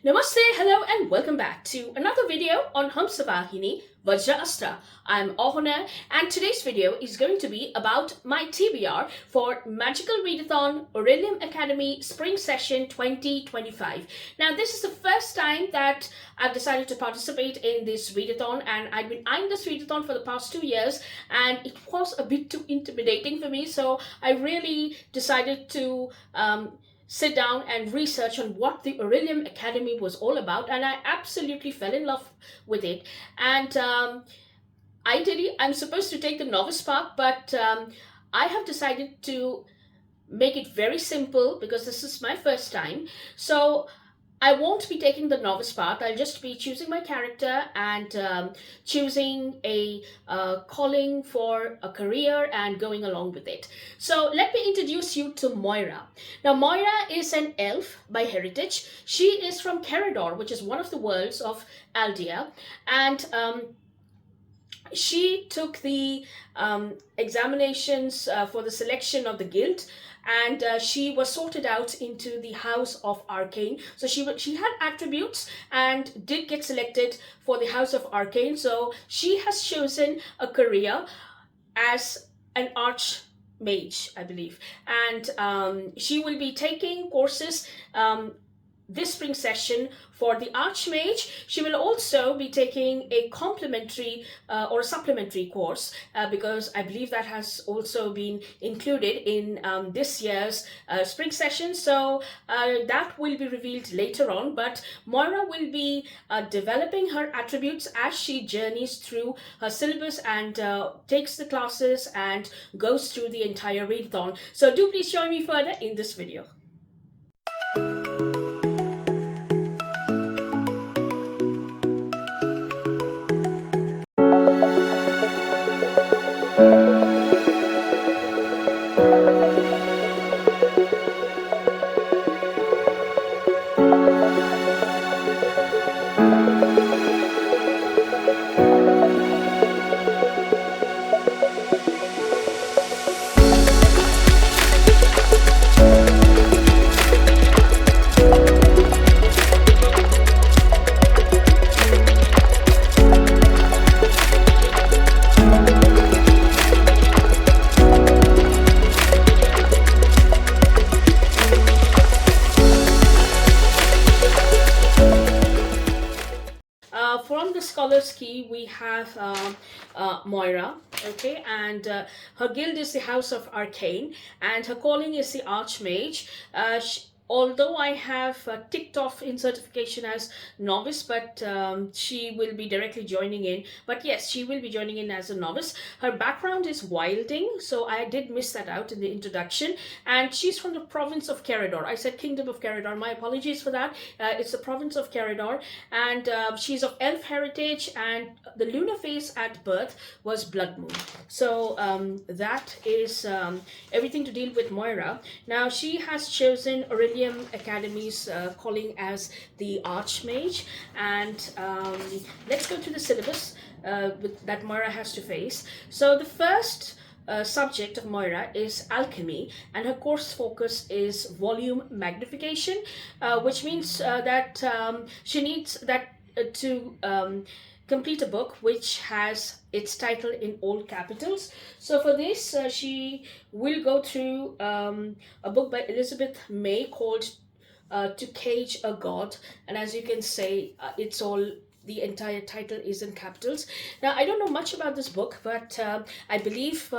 Namaste, hello and welcome back to another video on Hamsavahini, Vajraasthra. I'm Awhona and today's video is going to be about my TBR for Magical Readathon Aurelium Academy Spring Session 2025. Now this is the first time that I've decided to participate in this readathon, and I've been eyeing this readathon for the past 2 years and it was a bit too intimidating for me, so I really decided to sit down and research on what the Aurelium Academy was all about, and I absolutely fell in love with it. And ideally, I'm supposed to take the novice path, but I have decided to make it very simple because this is my first time. So I won't be taking the novice path. I'll just be choosing my character and choosing a calling for a career and going along with it. So let me introduce you to Moira. Now Moira is an elf by heritage. She is from Carador, which is one of the worlds of Aldea, and she took the examinations for the selection of the guild, and she was sorted out into the House of Arcane. So she had attributes and did get selected for the House of Arcane. So she has chosen a career as an archmage, I believe, and she will be taking courses this spring session for the Archmage. She will also be taking a complementary or a supplementary course because I believe that has also been included in this year's spring session. So that will be revealed later on, but Moira will be developing her attributes as she journeys through her syllabus and takes the classes and goes through the entire readathon. So do please join me further in this video. From the Scholar's Key, we have Moira, okay, and her guild is the House of Arcane, and her calling is the Archmage. Although I have ticked off in certification as novice, but she will be directly joining in. But yes, she will be joining in as a novice. Her background is wilding, so I did miss that out in the introduction. And she's from the province of Carador. I said Kingdom of Carador. My apologies for that. It's the province of Carador, and she's of elf heritage, and the lunar phase at birth was blood moon. So that is everything to deal with Moira. Now she has chosen Aurelium Academy's calling as the Archmage, and let's go to the syllabus that Moira has to face. So the first subject of Moira is Alchemy, and her course focus is volume magnification, which means that she needs that to complete a book which has its title in all capitals. So for this, she will go through a book by Elizabeth May called To Cage a God, and as you can say, the entire title is in capitals. Now, I don't know much about this book, but I believe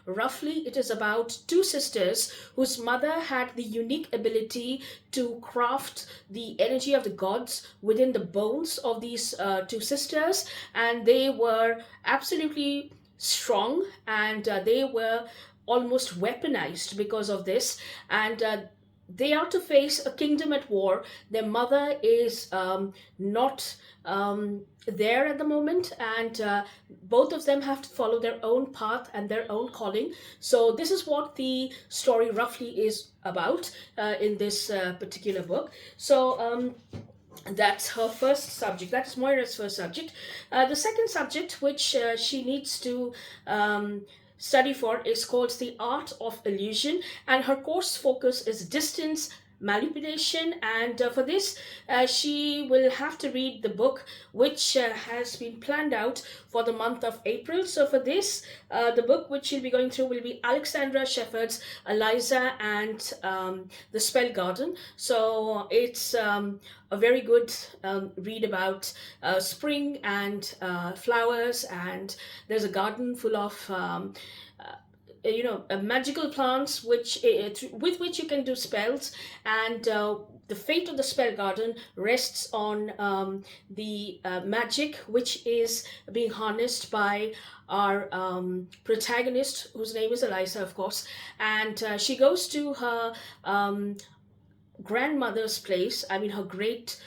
roughly it is about two sisters whose mother had the unique ability to craft the energy of the gods within the bones of these two sisters, and they were absolutely strong, and they were almost weaponized because of this, and they are to face a kingdom at war. Their mother is not there at the moment, and both of them have to follow their own path and their own calling. So this is what the story roughly is about in this particular book. So that's her first subject. That's Moira's first subject. The second subject, which she needs to study for, is called the Art of Illusion, and her course focus is distance manipulation, and for this she will have to read the book which has been planned out for the month of April. So for this the book which she'll be going through will be Alexandra, Sheppard's Alyssa, and the Spell Garden. So it's a very good read about spring and flowers, and there's a garden full of magical plants which with which you can do spells, and the fate of the spell garden rests on the magic which is being harnessed by our protagonist, whose name is Alyssa, of course. And she goes to her grandmother's place, I mean her great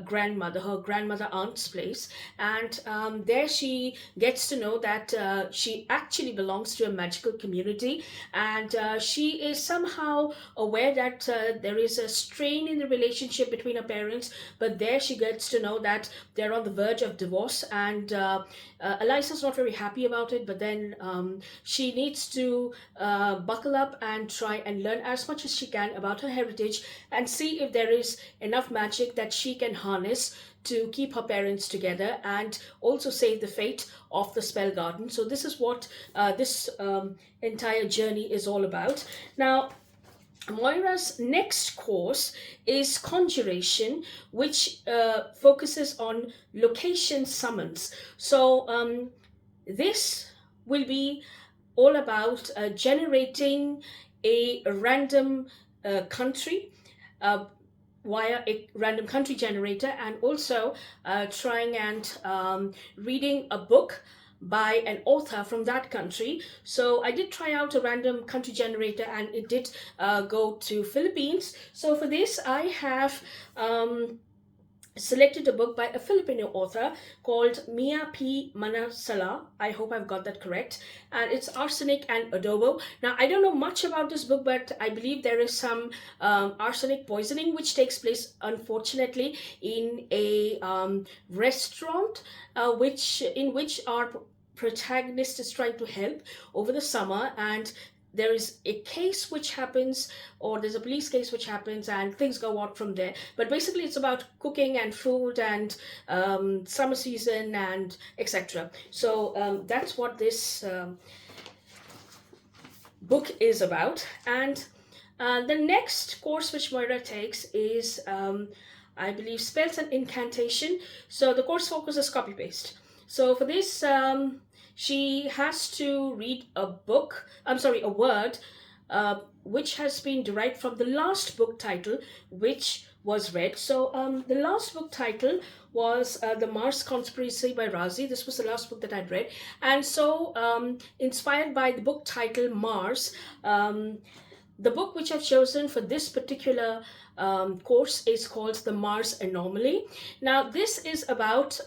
grandmother, her grandmother aunt's place, and there she gets to know that she actually belongs to a magical community, and she is somehow aware that there is a strain in the relationship between her parents, but there she gets to know that they're on the verge of divorce, and Alyssa's not very happy about it, but then she needs to buckle up and try and learn as much as she can about her heritage and see if there is enough magic that she can harness to keep her parents together and also save the fate of the spell garden. So this is what this entire journey is all about. Now, Moira's next course is Conjuration, which focuses on location summons. So this will be all about generating a random country via a random country generator, and also trying and reading a book by an author from that country. So I did try out a random country generator, and it did go to Philippines. So for this I have selected a book by a Filipino author called Mia P. Manasala. I hope I've got that correct. And it's Arsenic and Adobo. Now, I don't know much about this book, but I believe there is some arsenic poisoning which takes place, unfortunately, in a restaurant in which our protagonist is trying to help over the summer, and there is a case which happens, or there's a police case which happens, and things go out from there. But basically it's about cooking and food and summer season and etc. So that's what this book is about. And the next course which Moira takes is I believe Spells and Incantation. So the course focuses copy paste. So for this she has to read a word which has been derived from the last book title which was read. So the last book title was The Mars Conspiracy by Razi. This was the last book that I'd read. And so inspired by the book title Mars, the book which I've chosen for this particular course is called The Mars Anomaly. Now this is about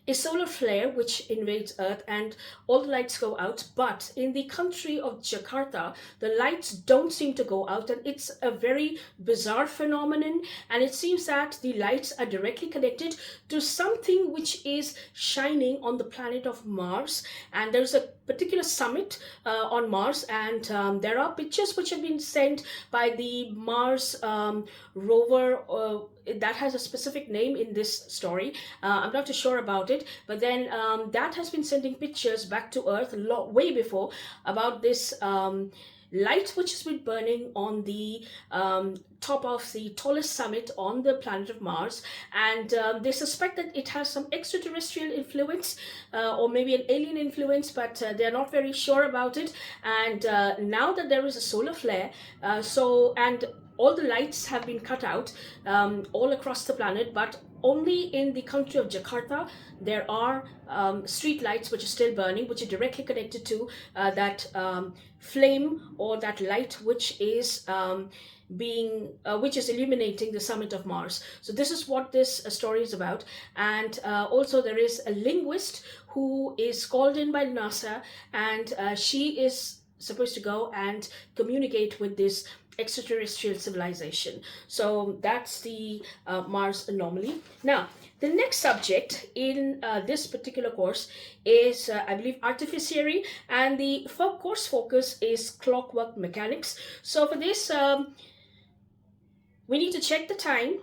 a solar flare which invades Earth, and all the lights go out, but in the country of Jakarta the lights don't seem to go out, and it's a very bizarre phenomenon, and it seems that the lights are directly connected to something which is shining on the planet of Mars. And there's a particular summit on Mars, and there are pictures which have been sent by the Mars rover that has a specific name in this story. I'm not too sure about it, but then that has been sending pictures back to Earth way before about this light which has been burning on the top of the tallest summit on the planet of Mars, and they suspect that it has some extraterrestrial influence or maybe an alien influence, but they're not very sure about it. And now that there is a solar flare, and all the lights have been cut out all across the planet, but only in the country of Jakarta there are street lights which are still burning, which are directly connected to that flame or that light which is illuminating the summit of Mars. So this is what this story is about. And also there is a linguist who is called in by NASA, and she is supposed to go and communicate with this extraterrestrial civilization. So that's the Mars Anomaly. Now, the next subject in this particular course is, I believe, Artificery, and the course focus is clockwork mechanics. So for this, we need to check the time,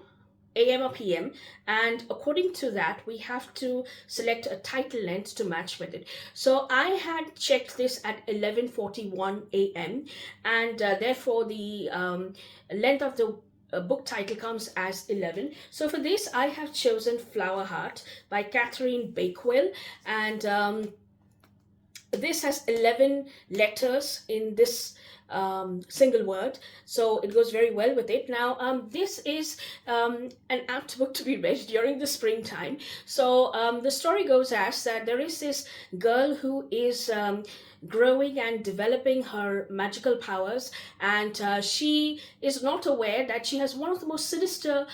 AM or PM, and according to that we have to select a title length to match with it. So I had checked this at 11:41 AM, and therefore the length of the book title comes as 11. So for this I have chosen Flower Heart by Catherine Bakewell, and this has 11 letters in this single word, so it goes very well with it. Now this is an apt book to be read during the springtime. So the story goes as that there is this girl who is growing and developing her magical powers, and she is not aware that she has one of the most sinister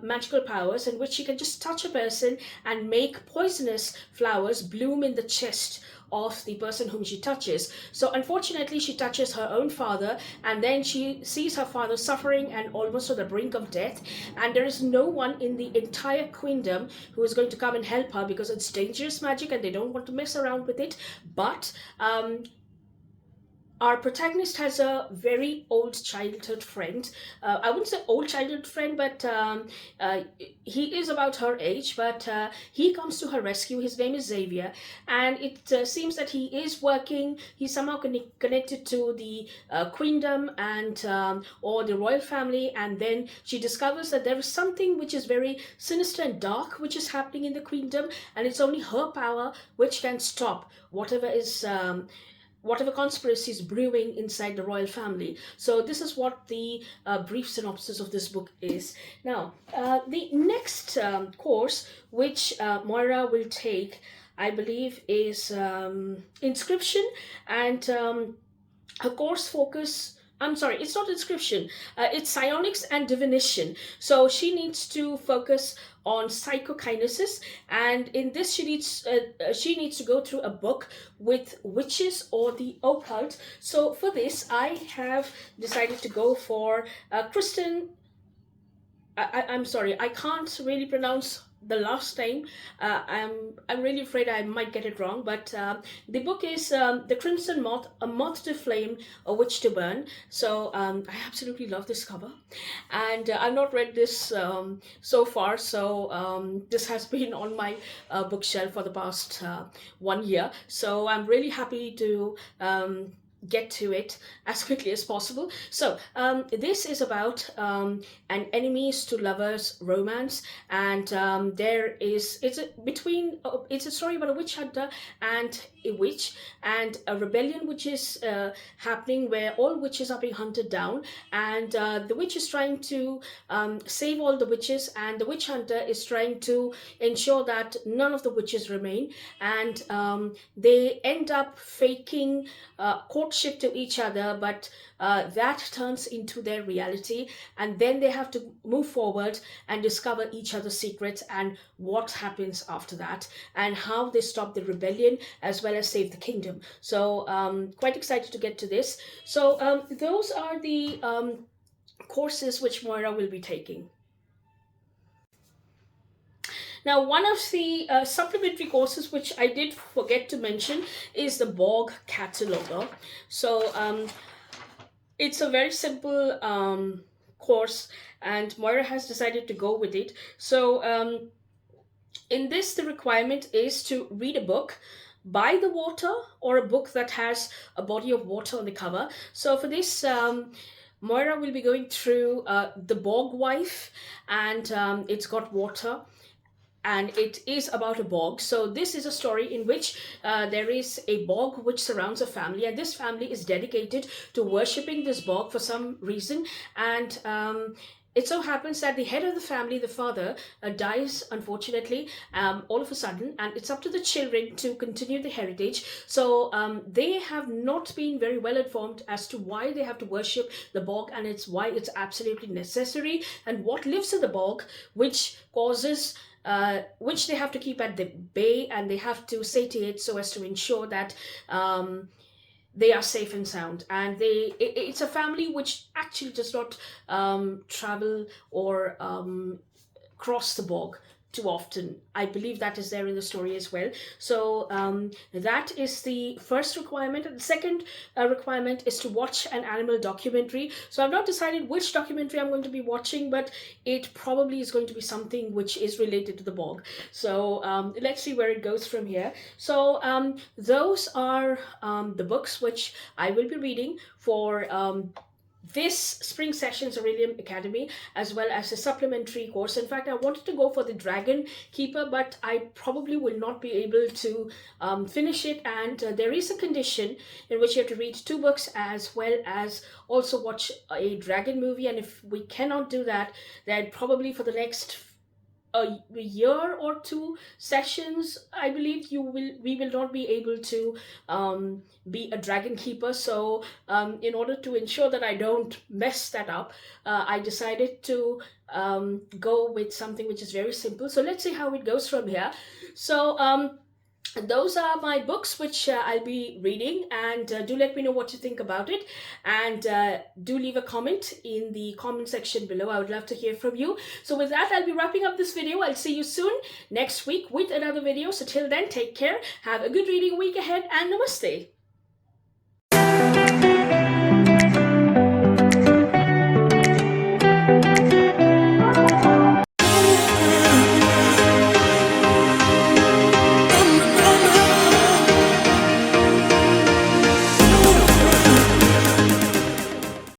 magical powers in which she can just touch a person and make poisonous flowers bloom in the chest of the person whom she touches. So unfortunately she touches her own father, and then she sees her father suffering and almost on the brink of death, and there is no one in the entire queendom who is going to come and help her because it's dangerous magic and they don't want to mess around with it. But our protagonist has a very old childhood friend. I wouldn't say old childhood friend, but he is about her age, but he comes to her rescue. His name is Xavier, and it seems that he is working, he's somehow connected to the queendom and or the royal family, and then she discovers that there is something which is very sinister and dark which is happening in the queendom, and it's only her power which can stop whatever conspiracy is brewing inside the royal family. So this is what the brief synopsis of this book is. Now, the next course which Moira will take, I believe, is Inscription, and her course focus, I'm sorry, it's not Inscription, it's Psionics and Divination. So she needs to focus on psychokinesis, and in this she needs to go through a book with witches or the occult. So for this I have decided to go for Kristen. I'm sorry, I can't really pronounce the last name. I'm really afraid I might get it wrong, but the book is The Crimson Moth, A Moth to Flame, A Witch to Burn. So I absolutely love this cover, and I've not read this so far, so this has been on my bookshelf for the past 1 year, so I'm really happy to get to it as quickly as possible. So this is about an enemies to lovers romance, and it's a story about a witch hunter and a witch, and a rebellion which is happening where all witches are being hunted down, and the witch is trying to save all the witches, and the witch hunter is trying to ensure that none of the witches remain, and they end up faking courtship to each other, but that turns into their reality, and then they have to move forward and discover each other's secrets and what happens after that, and how they stop the rebellion as well as save the kingdom. So quite excited to get to this. So those are the courses which Moira will be taking. Now, one of the supplementary courses which I did forget to mention is the Borg Cataloguer. So it's a very simple course, and Moira has decided to go with it. So in this, the requirement is to read a book by the water, or a book that has a body of water on the cover. So for this, Moira will be going through The Bog Wife, and it's got water, and it is about a bog. So this is a story in which there is a bog which surrounds a family, and this family is dedicated to worshipping this bog for some reason, and it so happens that the head of the family, the father, dies unfortunately all of a sudden, and it's up to the children to continue the heritage. So they have not been very well informed as to why they have to worship the bog, and it's why it's absolutely necessary, and what lives in the bog which causes which they have to keep at the bay, and they have to satiate so as to ensure that they are safe and sound. And it's a family which actually does not travel or cross the bog. too often. I believe that is there in the story as well. So that is the first requirement. And the second requirement is to watch an animal documentary. So I've not decided which documentary I'm going to be watching, but it probably is going to be something which is related to the bog. So let's see where it goes from here. So those are the books which I will be reading for this spring session's Aurelium Academy, as well as a supplementary course. In fact, I wanted to go for the Dragon Keeper, but I probably will not be able to finish it. And there is a condition in which you have to read 2 books as well as also watch a dragon movie. And if we cannot do that, then probably for the next a year or 2 sessions, I believe we will not be able to be a dragon keeper. So in order to ensure that I don't mess that up, I decided to go with something which is very simple. So let's see how it goes from here. So those are my books which I'll be reading, and do let me know what you think about it, and do leave a comment in the comment section below. I would love to hear from you. So with that, I'll be wrapping up this video. I'll see you soon next week with another video. So till then, take care, have a good reading week ahead, and namaste.